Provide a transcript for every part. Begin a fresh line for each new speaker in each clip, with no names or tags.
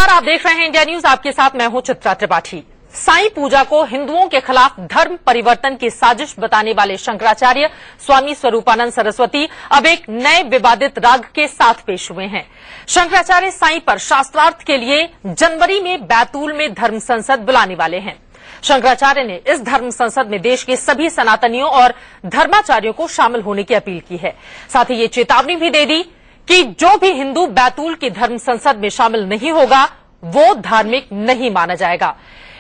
नमस्कार, आप देख रहे हैं इंडिया न्यूज। आपके साथ मैं हूं चित्रा त्रिपाठी। साईं पूजा को हिंदुओं के खिलाफ धर्म परिवर्तन की साजिश बताने वाले शंकराचार्य स्वामी स्वरूपानंद सरस्वती अब एक नए विवादित राग के साथ पेश हुए हैं। शंकराचार्य साईं पर शास्त्रार्थ के लिए जनवरी में बैतूल में धर्म संसद बुलाने वाले हैं। शंकराचार्य ने इस धर्म संसद में देश के सभी सनातनियों और धर्माचार्यों को शामिल होने की अपील की है। साथ ही ये चेतावनी भी दे दी कि जो भी हिंदू बैतूल की धर्म संसद में शामिल नहीं होगा वो धार्मिक नहीं माना जाएगा।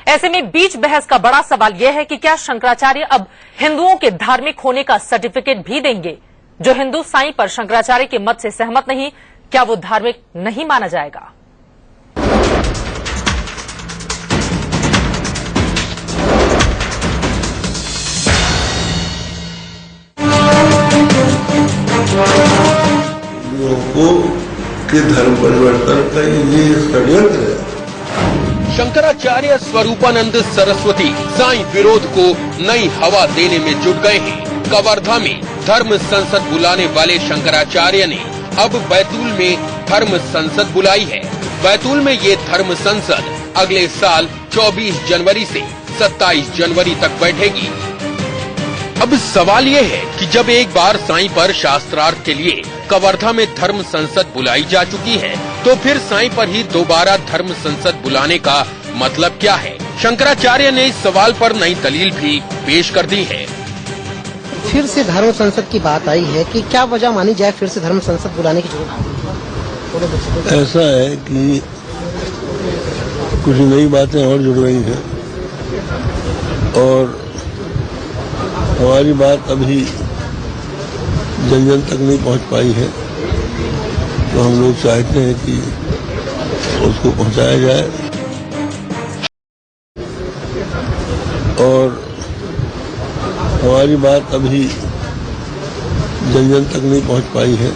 ऐसे में बीच बहस का बड़ा सवाल यह है कि क्या शंकराचार्य अब हिंदुओं के धार्मिक होने का सर्टिफिकेट भी देंगे? जो हिंदू साईं पर शंकराचार्य के मत से सहमत नहीं, क्या वो धार्मिक नहीं माना जाएगा?
के धर्म परिवर्तन का ये षड्यंत्र है।
शंकराचार्य स्वरूपानंद सरस्वती साईं विरोध को नई हवा देने में जुट गए हैं। कवर्धा में धर्म संसद बुलाने वाले शंकराचार्य ने अब बैतूल में धर्म संसद बुलाई है। बैतूल में ये धर्म संसद अगले साल 24 जनवरी से 27 जनवरी तक बैठेगी। अब सवाल ये है कि जब एक बार साईं पर शास्त्रार्थ के लिए कवर्धा में धर्म संसद बुलाई जा चुकी है, तो फिर साईं पर ही दोबारा धर्म संसद बुलाने का मतलब क्या है? शंकराचार्य ने इस सवाल पर नई दलील भी पेश कर दी है।
फिर से धर्म संसद की बात आई है कि क्या वजह मानी जाए फिर से धर्म संसद बुलाने की जरूरत?
ऐसा है कि कुछ नई बातें और जुड़ रही हैं और हमारी बात अभी जन जन तक नहीं पहुंच पाई है, तो हम लोग चाहते हैं कि उसको पहुंचाया जाए और हमारी बात अभी जन जन तक नहीं पहुंच पाई है,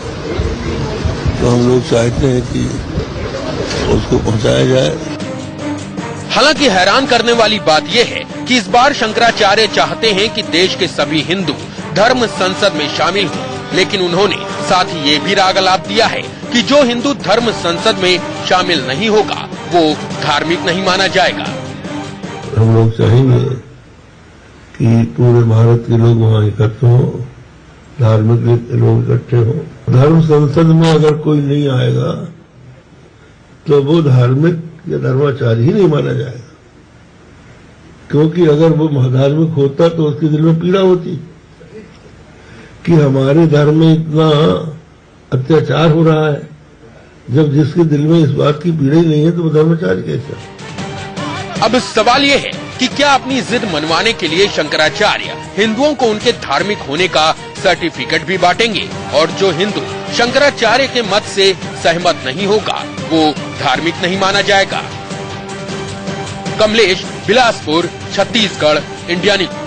तो हम लोग चाहते हैं कि उसको पहुंचाया जाए।
हालांकि हैरान करने वाली बात यह है कि इस बार शंकराचार्य चाहते हैं कि देश के सभी हिंदू धर्म संसद में शामिल हों, लेकिन उन्होंने साथ ही ये भी राग अलाप दिया है कि जो हिंदू धर्म संसद में शामिल नहीं होगा वो धार्मिक नहीं माना जाएगा।
हम लोग चाहेंगे कि पूरे भारत के लोग वहाँ इकट्ठे हों, धार्मिक लोग इकट्ठे हों। धर्म संसद में अगर कोई नहीं आएगा तो वो धार्मिक या धर्माचार्य ही नहीं माना जाएगा, क्योंकि अगर वो धार्मिक होता तो उसके दिल में पीड़ा होती कि हमारे धर्म में इतना अत्याचार हो रहा है। जब जिसके दिल में इस बात की पीड़ा ही नहीं है तो वो धर्माचार्य कैसा?
अब सवाल ये है कि क्या अपनी जिद मनवाने के लिए शंकराचार्य हिंदुओं को उनके धार्मिक होने का सर्टिफिकेट भी बांटेंगे, और जो हिंदू शंकराचार्य के मत से सहमत नहीं होगा वो धार्मिक नहीं माना जाएगा। Kamlesh, Bilaspur, Chhattisgarh, India news.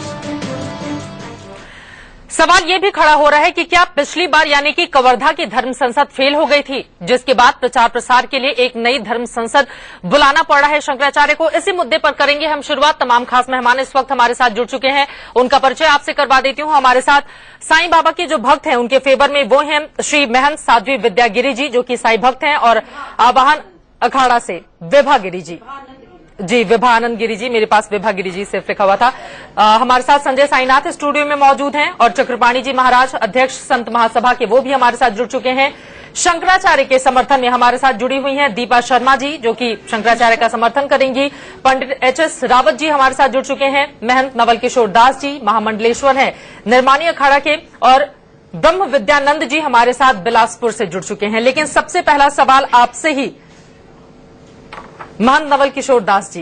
सवाल ये भी खड़ा हो रहा है कि क्या पिछली बार यानी कि कवर्धा की धर्म संसद फेल हो गई थी, जिसके बाद प्रचार प्रसार के लिए एक नई धर्म संसद बुलाना पड़ रहा है शंकराचार्य को। इसी मुद्दे पर करेंगे हम शुरुआत। तमाम खास मेहमान इस वक्त हमारे साथ जुड़ चुके हैं, उनका परिचय आपसे करवा देती हूं। हमारे साथ साईं बाबा के जो भक्त हैं उनके फेवर में वो हैं श्री महंत साध्वी विद्यागिरी जी, जो कि साईं भक्त हैं, और आवाहन अखाड़ा से विभा गिरी जी, विभानंद गिरी जी, मेरे पास विभा गिरी जी सिर्फ लिखा हुआ था। हमारे साथ संजय साईनाथ स्टूडियो में मौजूद हैं, और चक्रपाणी जी महाराज अध्यक्ष संत महासभा के वो भी हमारे साथ जुड़ चुके हैं। शंकराचार्य के समर्थन में हमारे साथ जुड़ी हुई हैं दीपा शर्मा जी, जो कि शंकराचार्य का समर्थन करेंगी। पंडित HS रावत जी हमारे साथ जुड़ चुके हैं। महंत नवल किशोर दास जी महामंडलेश्वर हैं निर्माणी अखाड़ा के, और ब्रह्म विद्यानंद जी हमारे साथ बिलासपुर से जुड़ चुके हैं। लेकिन सबसे पहला सवाल आपसे ही, महंत नवल किशोर दास जी,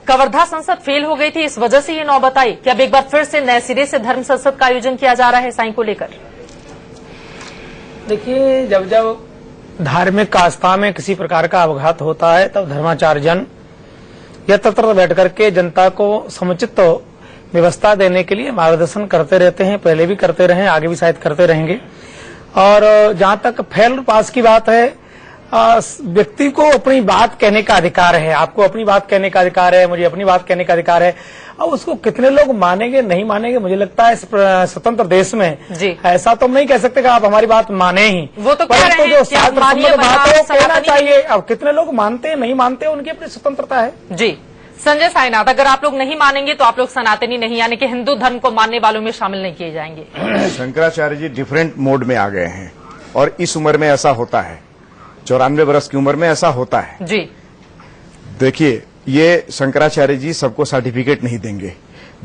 कवर्धा संसद फेल हो गई थी, इस वजह से ये नौबत आई कि अब एक बार फिर से नए सिरे से धर्म संसद का आयोजन किया जा रहा है साईं को लेकर?
देखिए, जब जब धार्मिक आस्था में किसी प्रकार का अवघात होता है तब धर्माचार्य जन यत्र बैठ करके जनता को समुचित व्यवस्था देने के लिए मार्गदर्शन करते रहते हैं। पहले भी करते रहे, आगे भी शायद करते रहेंगे। और जहां तक फेल पास की बात है, व्यक्ति को अपनी बात कहने का अधिकार है। आपको अपनी बात कहने का अधिकार है, मुझे अपनी बात कहने का अधिकार है, अब उसको कितने लोग मानेंगे नहीं मानेंगे, मुझे लगता है इस स्वतंत्र देश में
जी
ऐसा तो नहीं कह सकते कि आप हमारी बात माने ही।
वो तो कह रहे हैं
जो
कि आप मानिए,
शास्त्र बात है वो कहना
सनातनी
चाहिए। अब कितने लोग मानते हैं नहीं मानते हैं, उनकी अपनी स्वतंत्रता है।
जी संजय साईनाथ, अगर आप लोग नहीं मानेंगे तो आप लोग सनातनी नहीं, यानी कि हिंदू धर्म को मानने वालों में शामिल नहीं किए जाएंगे।
शंकराचार्य जी डिफरेंट मोड में आ गए हैं और इस उम्र में ऐसा होता है, 94 वर्ष की उम्र में ऐसा होता है।
जी
देखिए, ये शंकराचार्य जी सबको सर्टिफिकेट नहीं देंगे,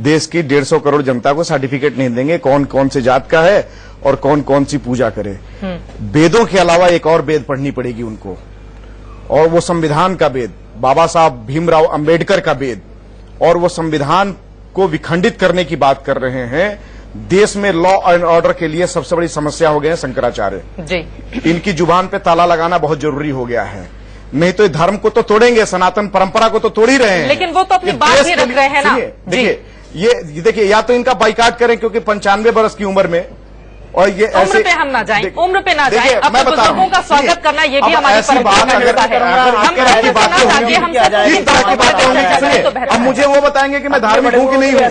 देश की 150 करोड़ जनता को सर्टिफिकेट नहीं देंगे कौन कौन से जात का है और कौन कौन सी पूजा करे। वेदों के अलावा एक और वेद पढ़नी पड़ेगी उनको, और वो संविधान का वेद, बाबा साहब भीमराव अंबेडकर का वेद, और वो संविधान को विखंडित करने की बात कर रहे हैं। देश में लॉ एंड ऑर्डर के लिए सबसे बड़ी समस्या हो गए हैं शंकराचार्य
जी।
इनकी जुबान पे ताला लगाना बहुत जरूरी हो गया है, नहीं तो धर्म को तो तोड़ेंगे, सनातन परंपरा को तो तोड़ ही रहे हैं।
लेकिन वो तो अपनी बात भी रख रहे हैं ना।
देखिए ये देखिए, या तो इनका बाइकाट करें क्योंकि 95 वर्ष की उम्र में, और ये
उम्र पे हम ना जाएं, उम्र पे ना जाएं, अपने बुजुर्गों का स्वागत करना ये भी हमारी परंपरा में होता है।
अब मुझे वो बताएंगे कि मैं धार्मिक हूँ कि नहीं हूँ?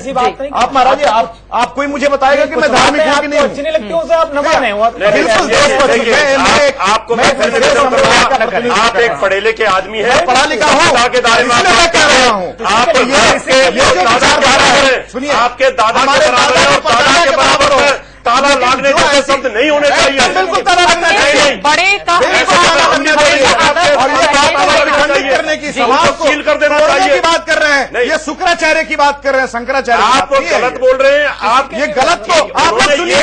आप महाराज जी, आप कोई मुझे बताएगा कि मैं धार्मिक हूँ कि नहीं हूँ?
अच्छी नहीं लगती उसे आप न माने।
आप एक पढ़े लिखे आदमी है,
पढ़ा लिखा हूँ,
के दायरे में
कह रहा हूँ।
सुनिए, आपके दादा के बराबर है और दादा के बराबर है, ताला लागने जैसे शब्द नहीं होने चाहिए।
बिल्कुल ताला लगना चाहिए।
बड़े का
करने की सभा को
सील कर देना चाहिए
की बात कर रहे हैं, ये शुक्राचार्य की बात कर रहे हैं, शंकराचार्य
आप गलत बोल रहे हैं। आप
ये गलत तो आप लोग सुनिए,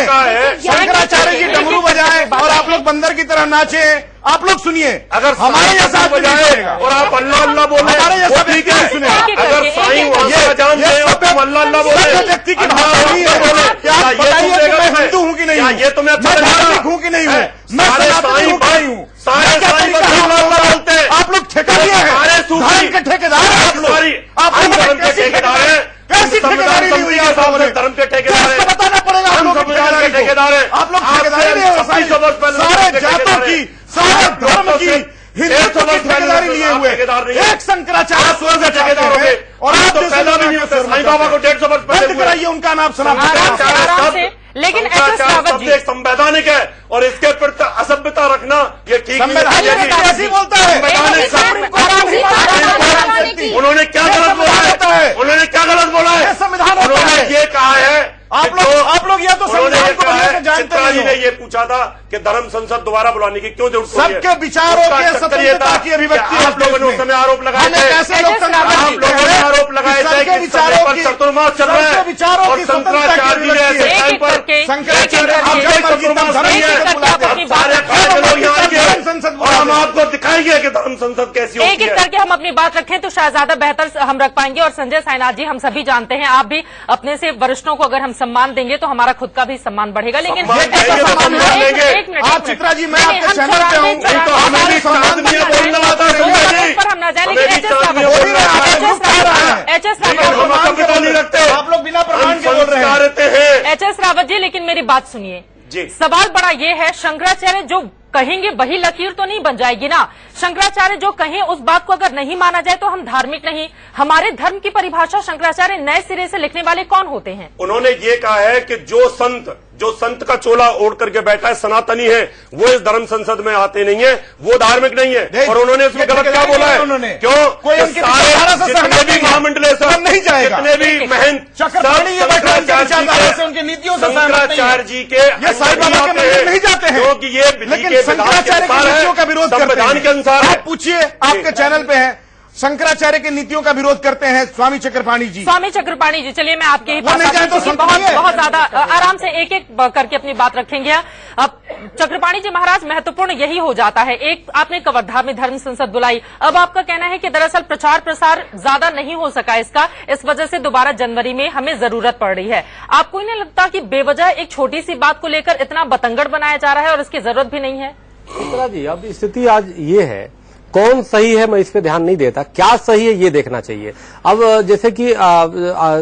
शंकराचार्य जी डमरू बजाएं और आप लोग बंदर की तरह नाचे। आप लोग सुनिए,
अगर
हमारे जैसा
बजाए और आप अल्लाह अल्लाह बोले,
हमारे जैसा
ठीक है।
सुने,
अगर साईं वहां जान दे और तुम अल्लाह अल्लाह बोले,
व्यक्ति की भावना नहीं है। क्या आप बताइए कि मैं हिंदू हूँ कि नहीं हूँ?
ये तुम्हें अच्छा
धार्मिक हूँ कि नहीं हूँ? मैं सनातनी हूँ कि नहीं हूँ?
सारे साईं बोलते हैं।
आप लोग ठेका लिए हैं,
सारे सूफी
के ठेकेदार हैं आप लोग।
आप धर्म के ठेकेदार हैं,
कैसी ठेकेदारी ली हुई है आप लोगों ने?
धर्म के ठेकेदार हैं,
बताना पड़ेगा आप लोग
संविधान के ठेकेदार हैं।
आप लोग ठेकेदारी नहीं हो, सारे जातों की, सारे धर्म की, हिंदुत्व की ठेकेदारी लिए हुए एक शंकराचार्य स्वर्ग ठेकेदार है। और आप तो पैदा भी नहीं होते।
साईं बाबा को 150 वर्ष पहले
कराइए उनका नाम सुना।
लेकिन
शब्द एक संवैधानिक है और इसके प्रति असभ्यता रखना ये ठीक
नहीं बोलता है।
उन्होंने क्या गलत बोला है? उन्होंने क्या गलत बोला है?
संविधान
उन्होंने ये कहा है,
आप लोग या तो संविधान को जानते नहीं
ने ये पूछा था कि धर्म संसद दोबारा बुलाने की क्यों जरूरत है?
सबके विचारों के स्वतंत्रता की अभिव्यक्ति।
आप लोगों ने उस समय आरोप लगाए थे, आप लोगों ने आरोप लगाए थे कि विचारों पर चतुर्मास चल रहा है
विचारों
और शंकराचार्य जी ने ऐसे टाइम पर संसद और हम आपको दिखाएंगे कि धर्म संसद कैसी होती है।
एक एक करके हम अपनी बात रखें तो शायद ज्यादा बेहतर हम रख पाएंगे। और संजय साईनाथ जी, हम सभी जानते हैं, आप भी अपने से वरिष्ठों को अगर हम सम्मान देंगे तो हमारा खुद का भी सम्मान बढ़ेगा। लेकिन
आप चित्रा जी, मैं आपके चैनल पे हूँ,
तो हमें भी सम्मान दिया बोलना आता है
पर हम ना जाए। लेकिन
आप लोग बिना प्रमाण के बोल रहे हैं।
एच एस रावत जी, लेकिन मेरी बात सुनिए। सवाल बड़ा ये है, शंकराचार्य जो कहेंगे वही लकीर तो नहीं बन जाएगी ना। शंकराचार्य जो कहें उस बात को अगर नहीं माना जाए तो हम धार्मिक नहीं। हमारे धर्म की परिभाषा शंकराचार्य नए सिरे से लिखने वाले कौन होते हैं?
उन्होंने ये कहा है कि जो संत का चोला ओढ़ करके बैठा है, सनातनी है, वो इस धर्म संसद में आते नहीं है, वो धार्मिक नहीं है। और उन्होंने इसमें गलत क्या बोला है? उन्होंने क्यों? कोई जितने भी महामंडलेश्वर नहीं जाएगा, जितने भी महंत शंकराचार्य जी के
नहीं जाते हैं,
क्योंकि ये
शंकराचार्य की नीतियों का विरोध करते हैं।
संविधान के अनुसार
आप पूछिए, आपके चैनल पे है, शंकराचार्य की नीतियों का विरोध करते हैं स्वामी चक्रपाणी जी।
स्वामी चक्रपाणी जी, चलिए मैं आपके ही
बहुत
ज्यादा आराम से एक एक करके अपनी बात रखेंगे। अब चक्रपाणी जी महाराज, महत्वपूर्ण यही हो जाता है, एक आपने कवर्धा में धर्म संसद बुलाई, अब आपका कहना है कि दरअसल प्रचार प्रसार ज्यादा नहीं हो सका इसका, इस वजह से दोबारा जनवरी में हमें जरूरत पड़ रही है। आपको नहीं लगता कि बेवजह एक छोटी सी बात को लेकर इतना बतंगड़ बनाया जा रहा है और इसकी जरूरत भी नहीं है?
चित्रा जी, अब स्थिति आज ये है कौन सही है मैं इस पे ध्यान नहीं देता, क्या सही है ये देखना चाहिए। अब जैसे कि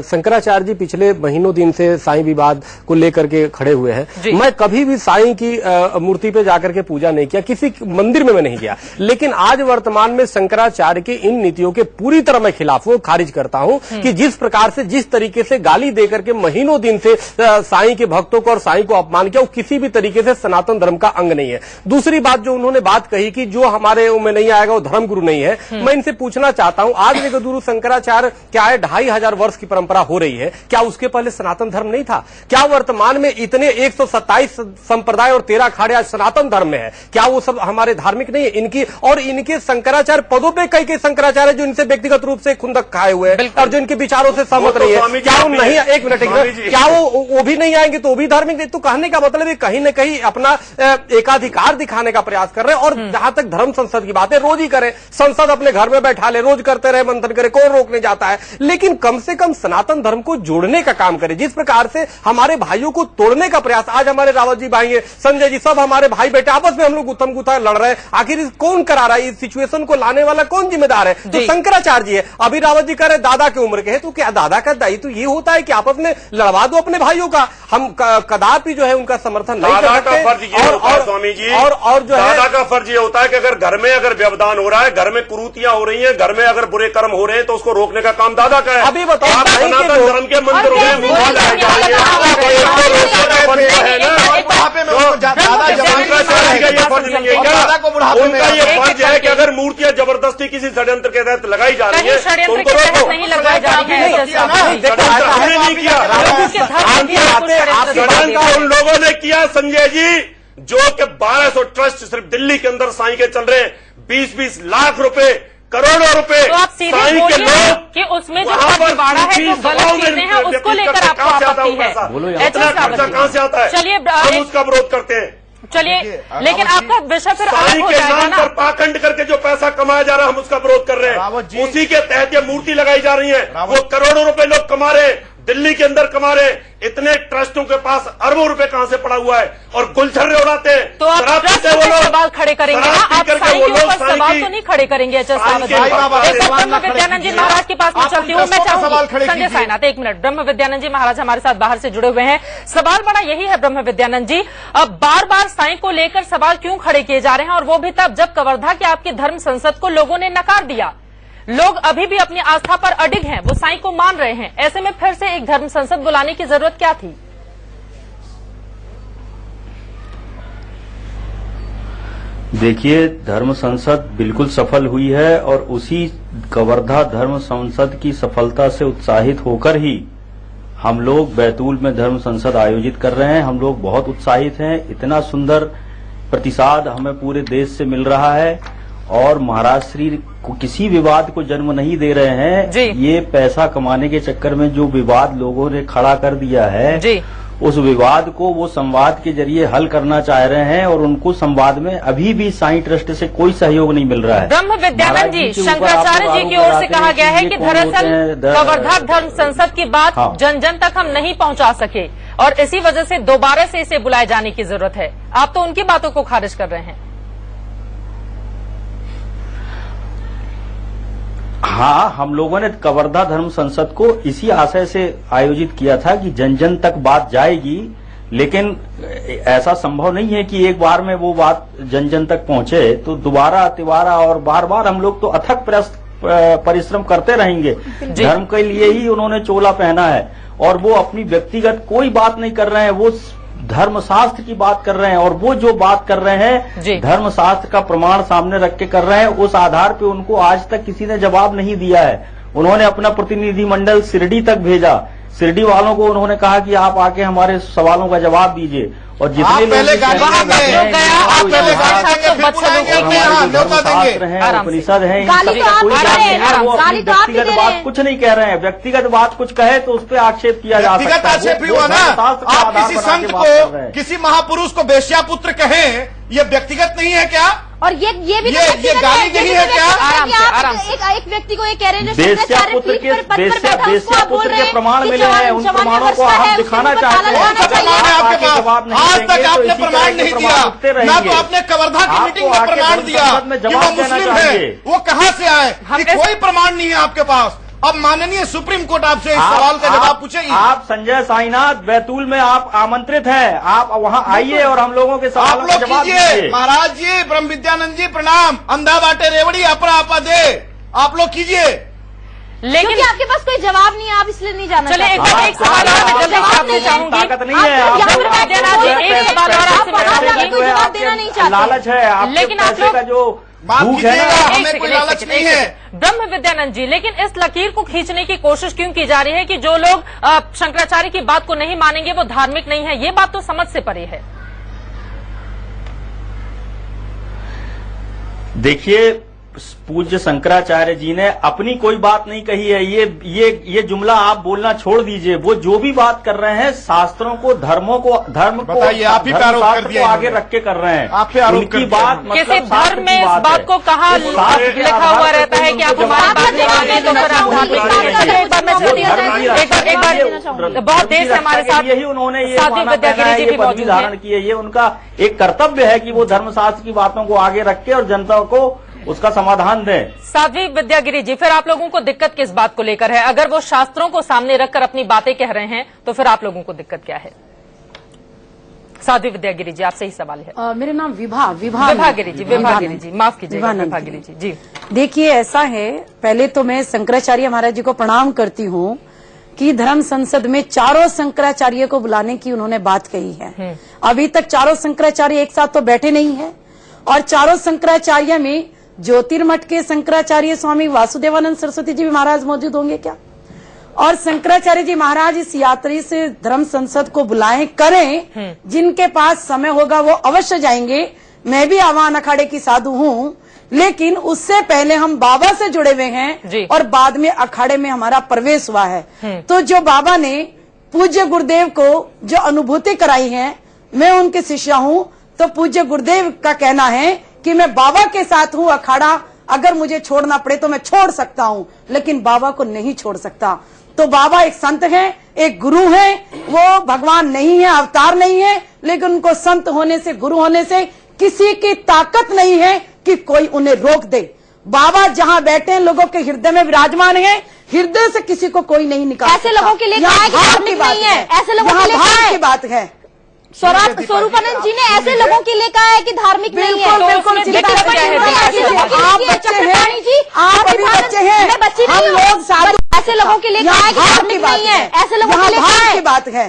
शंकराचार्य जी पिछले महीनों दिन से साईं विवाद को लेकर के खड़े हुए हैं। मैं कभी भी साईं की मूर्ति पे जाकर के पूजा नहीं किया, किसी मंदिर में मैं नहीं गया, लेकिन आज वर्तमान में शंकराचार्य की इन नीतियों के पूरी तरह मैं खिलाफ हूं, खारिज करता हूं कि जिस प्रकार से जिस तरीके से गाली देकर के महीनों दिन से साईं के भक्तों को और साईं को अपमान किया, वो किसी भी तरीके से सनातन धर्म का अंग नहीं है। दूसरी बात जो उन्होंने बात कही कि जो हमारे में नहीं आएगा वो धर्म गुरु नहीं है, मैं इनसे पूछना चाहता हूं, आज जगद्गुरु शंकराचार्य क्या है 2500 वर्ष की परंपरा हो रही है, क्या उसके पहले सनातन धर्म नहीं था? क्या वर्तमान में इतने 127 संप्रदाय और 13 अखाड़े आज सनातन धर्म में है, क्या वो सब हमारे धार्मिक नहीं है? इनकी और इनके शंकराचार्य पदों पे कई शंकराचार्य जो इनसे व्यक्तिगत रूप से खुंदक खाए हुए हैं और जो इनके विचारों से सहमत नहीं है, क्या वो नहीं, एक मिनट, क्या वो भी नहीं आएंगे तो वो भी धार्मिक नहीं? तो कहने का मतलब है कहीं न कहीं अपना एकाधिकार दिखाने का प्रयास कर रहे हैं। और जहां तक धर्म संसद की बात है, रोज ही करें, संसद अपने घर में बैठा ले, रोज करते रहे, मंथन करे, कौन रोकने जाता है, लेकिन कम से कम सनातन धर्म को जोड़ने का काम करे। जिस प्रकार से हमारे भाइयों को तोड़ने का प्रयास, आज हमारे रावत जी भाई है, संजय जी, सब हमारे भाई बेटे आपस में हम लोग गुत्थम गुत्था लड़ रहे हैं, आखिर कौन करा रहा है? इस सिचुएशन को लाने वाला कौन जिम्मेदार है? तो शंकराचार्य जी है। अभी रावत जी कह रहे दादा की उम्र के है, तो क्या दादा का दायित्व ये होता है कि आपस में लड़वा दो अपने भाइयों का? हम कदापि जो है उनका समर्थन नहीं कर सकते।
और स्वामी जी,
और जो है
दादा का फर्ज ये होता है कि अगर घर में अगर व्यवधान हो रहा है, घर में कुरीतियां हो रही हैं, घर में अगर बुरे कर्म हो रहे हैं, तो उसको रोकने का काम दादा का है।
अभी बताओ,
आप सनातन धर्म के मंदिरों में उनका ये फर्ज है कि अगर मूर्तियां जबरदस्ती किसी षड्यंत्र के तहत लगाई जा रही है तो उनको रोको।
नहीं लगाई जा रही है,
हमने नहीं किया, षड्यंत्र उन लोगों ने किया संजय जी, जो कि 1200 ट्रस्ट सिर्फ दिल्ली के अंदर साईं के चल रहे हैं, 20-20 लाख रुपए, करोड़ों रुपए।
तो आप सीधे बोलिए कि उसमें जो फर्जीवाड़ा है, जो गलत चीजें हैं, उसको लेकर आपको आपत्ति है।
इतना खर्चा कहां से आता है?
चलिए,
हम उसका विरोध करते हैं।
चलिए, लेकिन आपका विषय फिर अलग हो
के
जाएगा
नाम
ना।
पर पाखंड करके जो पैसा कमाया जा रहा है, हम उसका विरोध कर रहे हैं। उसी के तहत ये मूर्ति लगाई जा रही है, वो करोड़ों रुपए लोग कमा रहे हैं, दिल्ली के अंदर कमा रहे हैं। इतने ट्रस्टों के पास अरबों रुपए कहां से पड़ा हुआ है और गुलछर्रे उड़ाते हैं।
तो आप ट्रस्ट पे सवाल खड़े करेंगे ना, आप साईं के ऊपर सवाल तो नहीं खड़े करेंगे। अच्छा, ब्रह्म विद्यानंद जी महाराज के पास में चलती हूँ, मैं चाहूंगी संजय साईनाथ, एक मिनट। ब्रह्म विद्यानंद जी महाराज हमारे साथ बाहर से जुड़े हुए हैं। सवाल बड़ा यही है ब्रह्म विद्यानंद जी, अब बार बार साईं को लेकर सवाल क्यों खड़े किए जा रहे हैं, और वो भी तब जब कवर्धा के आपके धर्म संसद को लोगों ने नकार दिया। लोग अभी भी अपनी आस्था पर अडिग हैं, वो साईं को मान रहे हैं। ऐसे में फिर से एक धर्म संसद बुलाने की जरूरत क्या थी?
देखिए, धर्म संसद बिल्कुल सफल हुई है और उसी कवर्धा धर्म संसद की सफलता से उत्साहित होकर ही हम लोग बैतूल में धर्म संसद आयोजित कर रहे हैं। हम लोग बहुत उत्साहित हैं, इतना सुंदर प्रतिसाद हमें पूरे देश से मिल रहा है और महाराज श्री को किसी विवाद को जन्म नहीं दे रहे हैं। ये पैसा कमाने के चक्कर में जो विवाद लोगों ने खड़ा कर दिया है, उस विवाद को वो संवाद के जरिए हल करना चाह रहे हैं और उनको संवाद में अभी भी साईं ट्रस्ट से कोई सहयोग नहीं मिल रहा है।
ब्रह्म विद्यानंद जी, शंकराचार्य जी की ओर से कहा गया है कि दरअसल कवर्धा धर्म संसद की बात जन जन तक हम नहीं पहुंचा सके और इसी वजह से दोबारा से इसे बुलाए जाने की जरूरत है। आप तो उनकी बातों को खारिज कर रहे हैं।
हाँ, हम लोगों ने कवर्धा धर्म संसद को इसी आशय से आयोजित किया था कि जन जन तक बात जाएगी, लेकिन ऐसा संभव नहीं है कि एक बार में वो बात जन जन तक पहुंचे। तो दोबारा तिबारा और बार बार हम लोग तो अथक परिश्रम करते रहेंगे। धर्म के लिए ही उन्होंने चोला पहना है और वो अपनी व्यक्तिगत कोई बात नहीं कर रहे हैं, वो धर्मशास्त्र की बात कर रहे हैं और वो जो बात कर रहे हैं धर्मशास्त्र का प्रमाण सामने रख के कर रहे हैं। उस आधार पे उनको आज तक किसी ने जवाब नहीं दिया है। उन्होंने अपना प्रतिनिधिमंडल शिरडी तक भेजा, शिरडी वालों को उन्होंने कहा कि आप आके हमारे सवालों का जवाब दीजिए और जितने लोग उपनिषद है, व्यक्तिगत बात कुछ नहीं कह रहे हैं। व्यक्तिगत बात कुछ कहे तो उस पर आक्षेप किया जा सकता है।
व्यक्तिगत आक्षेप ही हुआ ना। आप किसी संत को, किसी महापुरुष को बेश्यापुत्र कहें, ये व्यक्तिगत नहीं है क्या?
और ये भी
ये गाली नहीं है क्या?
आराम से एक व्यक्ति को ये कह रहे हैं
बेश्यापुत्र के प्रमाण मिले हैं, उन प्रमाणों को हम दिखाना चाहते हैं।
आपके पास आज तक आपने प्रमाण नहीं दिया, ना तो आपने कवर्धा की मीटिंग में प्रमाण दिया कि वो मुस्लिम है, वो कहाँ से आए, कोई प्रमाण नहीं है आपके पास। अब माननीय सुप्रीम कोर्ट आपसे इस सवाल का जवाब पूछेगी।
आप संजय साईनाथ बैतूल में आप आमंत्रित हैं, आप वहां आइए और हम लोगों के सवालों का जवाब दीजिए।
महाराज जी, ब्रह्म विद्यानंद जी प्रणाम, अंधा बाटे रेवड़ी अपरा आपा दे, आप लोग कीजिए।
लेकिन आपके पास कोई जवाब नहीं है, आप इसलिए नहीं जाना।
चलिए एक सवाल और जल्दी आपसे चाहूंगी,
ताकत नहीं है,
एक सवाल और आपसे
जवाब देना नहीं चाहते,
लालच है,
लेकिन आप लोग
का जो भूख है ना,
हमें कोई लालच नहीं है।
ब्रह्म विद्यानंद जी, लेकिन इस लकीर को खींचने की कोशिश क्यों की जा रही है कि जो लोग शंकराचार्य की बात को नहीं मानेंगे वो धार्मिक नहीं है? ये बात तो समझ से परे है।
देखिए, पूज्य शंकराचार्य जी ने अपनी कोई बात नहीं कही है, ये जुमला आप बोलना छोड़ दीजिए। वो जो भी बात कर रहे हैं शास्त्रों को, धर्म को
आप ही पे आरोप कर दिया,
आगे रख के कर रहे हैं।
आप पे आरोप
की बात
किसी धर्म में इस बात को कहाँ लिखा हुआ रहता है कि आप हमारी बात नहीं माने तो फिर आप धार्मिक नहीं है? एक बार बहुत देर से हमारे साथ
यही उन्होंने ये पदवी धारण की है, ये उनका एक कर्तव्य है कि वो धर्मशास्त्र की बातों को आगे रख के और जनता को उसका समाधान दें।
साध्वी विद्यागिरी जी, फिर आप लोगों को दिक्कत किस बात को लेकर है? अगर वो शास्त्रों को सामने रखकर अपनी बातें कह रहे हैं तो फिर आप लोगों को दिक्कत क्या है? साध्वी विद्यागिरी जी, आपसे ही सवाल है।
मेरा नाम विभागिरी जी,
माफ कीजिएगा, विभागिरी जी।
देखिए, ऐसा है, पहले तो मैं शंकराचार्य महाराज जी को प्रणाम करती हूँ कि धर्म संसद में चारों शंकराचार्य को बुलाने की उन्होंने बात कही है। अभी तक चारों शंकराचार्य एक साथ तो बैठे नहीं है, और चारों शंकराचार्य में ज्योतिर्मठ के शंकराचार्य स्वामी वासुदेवानंद सरस्वती जी भी महाराज मौजूद होंगे क्या? और शंकराचार्य जी महाराज इस यात्री से धर्म संसद को बुलाएं, करें, जिनके पास समय होगा वो अवश्य जाएंगे। मैं भी आवाहन अखाड़े की साधु हूँ, लेकिन उससे पहले हम बाबा से जुड़े हुए हैं और बाद में अखाड़े में हमारा प्रवेश हुआ है। तो जो बाबा ने पूज्य गुरुदेव को जो अनुभूति कराई है, मैं उनके शिष्य हूँ, तो पूज्य गुरुदेव का कहना है कि मैं बाबा के साथ हूँ, अखाड़ा अगर मुझे छोड़ना पड़े तो मैं छोड़ सकता हूँ, लेकिन बाबा को नहीं छोड़ सकता। तो बाबा एक संत हैं, एक गुरु हैं, वो भगवान नहीं है, अवतार नहीं है, लेकिन उनको संत होने से, गुरु होने से किसी की ताकत नहीं है कि कोई उन्हें रोक दे। बाबा जहाँ बैठे हैं, लोगों के हृदय में विराजमान है, हृदय से किसी को कोई नहीं निकाल।
ऐसे लोगों के लिए धार्मिक नहीं है, ऐसे लोगों के लिए
की बात है।
स्वरूपानंद जी ने ऐसे लोगों के लिए कहा है कि धार्मिक नहीं है।
बिल्कुल, आप बच्चे हैं, हम लोग साधु,
ऐसे लोगों के लिए कहा है कि धार्मिक नहीं है, ऐसे लोगों के लिए कहा
की बात है।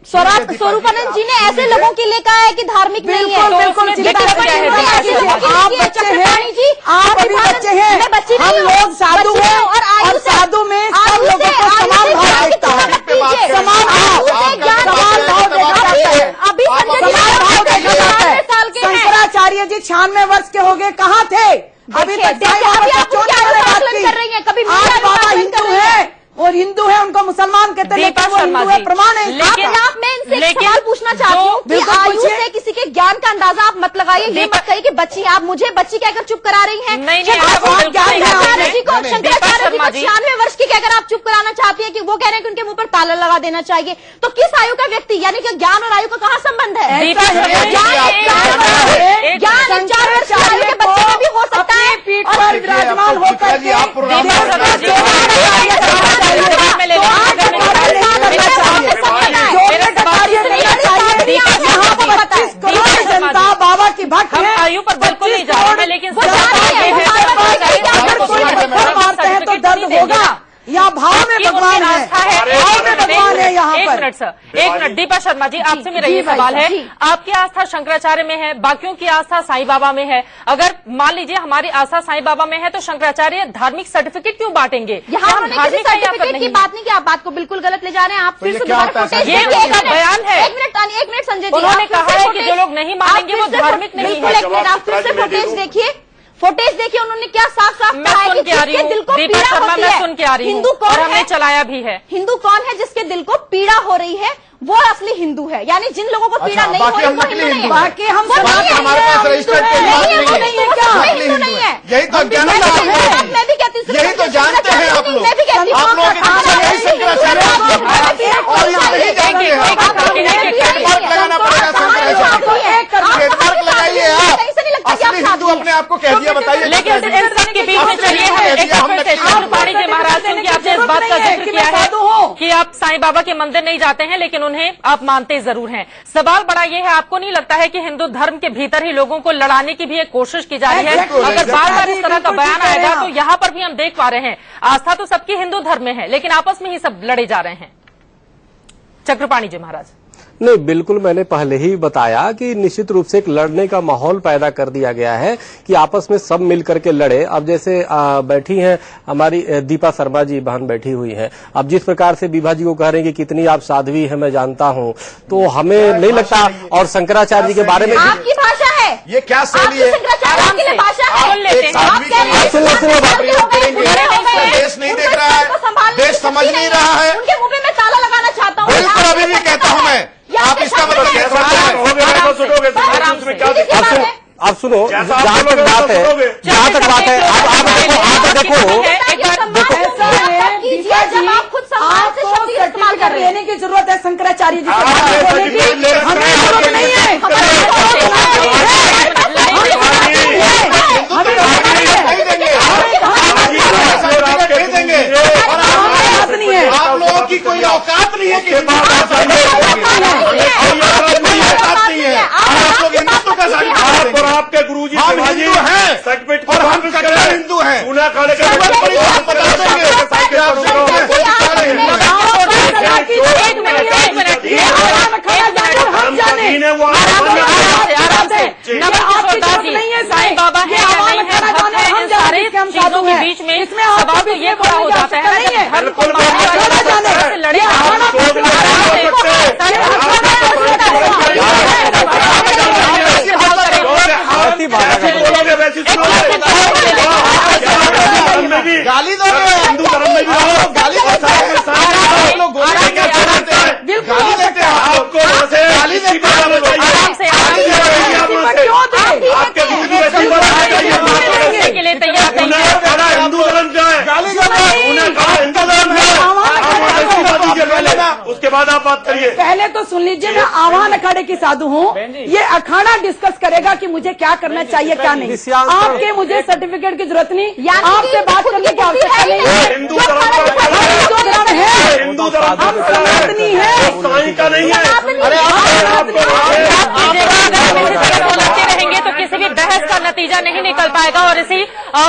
स्वरूपानंद जी ने ऐसे लोगों के लिए कहा है कि धार्मिक नहीं है।
बिल्कुल, आप बच्चे हैं, हम लोग साधु हैं, और साधु में सब लोगों को समान भाव देखता है, समान भाव देखा जाता है, समान भाव देखा जाता है। शंकराचार्य जी 96 वर्ष के हो गए, कहाँ थे? अभी तक आज बाबा हिंदू है और हिंदू है, उनको मुसलमान कहते हैं, लेकिन वो हिंदू है, प्रमाण है।
लेकिन आप, मैं इनसे एक सवाल पूछना चाहती हूँ कि आयु से किसी के ज्ञान का अंदाजा आप मत लगाइए। ये मत कहिए कि बच्ची, आप मुझे बच्ची कहकर चुप करा रही हैं। शंकराचार्य जी को 96 वर्ष की कहकर आप चुप कराना चाहती है कि वो कह रहे हैं कि उनके मुंह पर ताला लगा देना चाहिए। तो किस आयु का व्यक्ति, यानी कि ज्ञान और आयु का कहाँ संबंध है? ज्ञान 4 वर्ष की आयु के बच्चे में भी हो सकता है।
विराजमान होकर जनता बाबा की भक्त है,
आयु पर बिल्कुल नहीं जा रहे, लेकिन
मारते हैं तो दर्द होगा। यहाँ भाव में भगवान है, भाव में भगवान है यहाँ पर।
एक मिनट दीपा शर्मा जी, आपसे मेरा ये सवाल है, आपकी आस्था शंकराचार्य में है, बाकियों की आस्था साईं बाबा में है। अगर मान लीजिए हमारी आस्था साईं बाबा में है तो शंकराचार्य धार्मिक सर्टिफिकेट क्यों बांटेंगे?
यहाँ धार्मिक सर्टिफिकेट की बात नहीं की, आप बात को बिल्कुल गलत ले जा रहे हैं। आप फिर से
ये उनका बयान है।
एक मिनट संजय जी,
उन्होंने कहा है कि जो लोग नहीं मानेंगे वो धार्मिक नहीं है।
बिल्कुल, एक मिनट आप फिर से फुटेज देखिए, उन्होंने क्या साफ साफ कहा है कि जिसके दिल को पीड़ा होती है,
सुन के आ रही हूँ, हिंदू कौन है, हमने चलाया भी है,
हिंदू कौन है जिसके दिल को पीड़ा हो रही है, वो असली हिंदू है। यानी जिन लोगों को पीड़ा नहीं हो रही वो हिंदू नहीं है।
बाकी हम
हमारे पास रजिस्टर्ड
हिंदू नहीं है।
यही तो ज्ञान है,
मैं भी कहती हूँ,
यही तो जानते हैं आप लोग,
मैं भी कहती हूँ,
आप लोग यही शंकराचार्य और यही जानते हैं, लगाना पड़ेगा आपको कह दिया, बताइए।
लेकिन इन सब के बीच में चलिए चक्रपाणी जी महाराज, क्योंकि आपने इस बात का जिक्र किया है कि आप साईं बाबा के मंदिर नहीं जाते हैं लेकिन उन्हें आप मानते जरूर हैं। सवाल बड़ा ये है, आपको नहीं लगता है कि हिंदू धर्म के भीतर ही लोगों को लड़ाने की भी एक कोशिश की जा रही है? अगर बार बार इस तरह का बयान आएगा तो यहाँ पर भी हम देख पा रहे हैं आस्था तो सबकी हिंदू धर्म में है लेकिन आपस में ही सब लड़े जा रहे हैं। चक्रपाणी जी महाराज।
नहीं, बिल्कुल मैंने पहले ही बताया कि निश्चित रूप से एक लड़ने का माहौल पैदा कर दिया गया है कि आपस में सब मिल करके लड़े। अब जैसे बैठी हैं हमारी दीपा शर्मा जी बहन बैठी हुई हैं, अब जिस प्रकार से विभा जी को कह रहे हैं कि कितनी आप साध्वी हैं मैं जानता हूं, तो हमें नहीं लगता। और शंकराचार्य जी के बारे में
आपकी भाषा है,
ये क्या शैली है?
शंकराचार्य की भाषा है।
देश नहीं देख रहा है, देश समझ नहीं रहा है,
उनके मुंह पे मैं ताला लगाना चाहता हूँ।
बिल्कुल, अभी भी कहता हूँ मैं। आप इसका मतलब
अब सुनो, जहाँ तक बात है आप देखो
आप खुद सम्मान से शब्द इस्तेमाल कर रहे हैं।
लेने की जरूरत है शंकराचार्य जी से बोलने की, हमें जरूरत नहीं है।
आप लोगों की कोई औकात नहीं है कि आप लोग हिंदुत्व का साथ और आपके गुरु जी हम हिंदू हैं और हम कट्टर हिंदू हैं।
बाबा है हम सारे चीजों के बीच में सवाल तो ये खड़ा हो जाता है धर्म को लड़े
गाली दो, हिंदू धर्म में भी गाली देते हैं आपको, गाली देते
के लिए तैयार
हिंदू धर्म क्या है? गाली उन्हें कहा हिंदू धर्म है, उसके बाद आप बात करिए।
पहले तो सुन लीजिए, मैं आह्वान अखाड़े की साधु हूँ, ये अखाड़ा डिस्कस करेगा कि मुझे क्या करना चाहिए क्या नहीं। आपके मुझे सर्टिफिकेट की जरूरत नहीं, आपसे बात करने की आवश्यकता नहीं है।
हिंदू धर्म है, हिंदू धर्म
नहीं है,
साईं का नहीं है। अरे
लड़ते रहेंगे तो किसी भी बहस का नतीजा नहीं निकल पाएगा। और इसी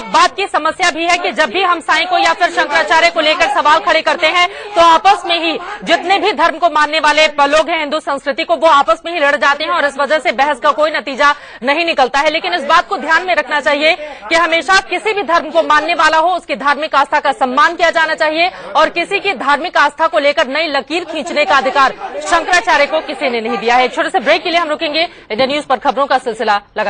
बात की समस्या भी है कि जब भी हम साईं को या फिर शंकराचार्य को लेकर सवाल खड़े करते हैं तो आपस में ही जितने भी धर्म को मानने वाले लोग हैं, हिंदू संस्कृति को, वो आपस में ही लड़ जाते हैं और इस वजह से बहस का कोई नतीजा नहीं निकलता है। लेकिन इस बात को ध्यान में रखना चाहिए कि हमेशा किसी भी धर्म को मानने वाला हो उसकी धार्मिक आस्था का सम्मान किया जाना चाहिए और किसी की धार्मिक आस्था को लेकर नई लकीर खींचने का अधिकार शंकराचार्य को किसी ने नहीं दिया है। एक छोटे से ब्रेक के लिए हम रुकेंगे। इंडिया न्यूज पर खबरों का सिलसिला लगा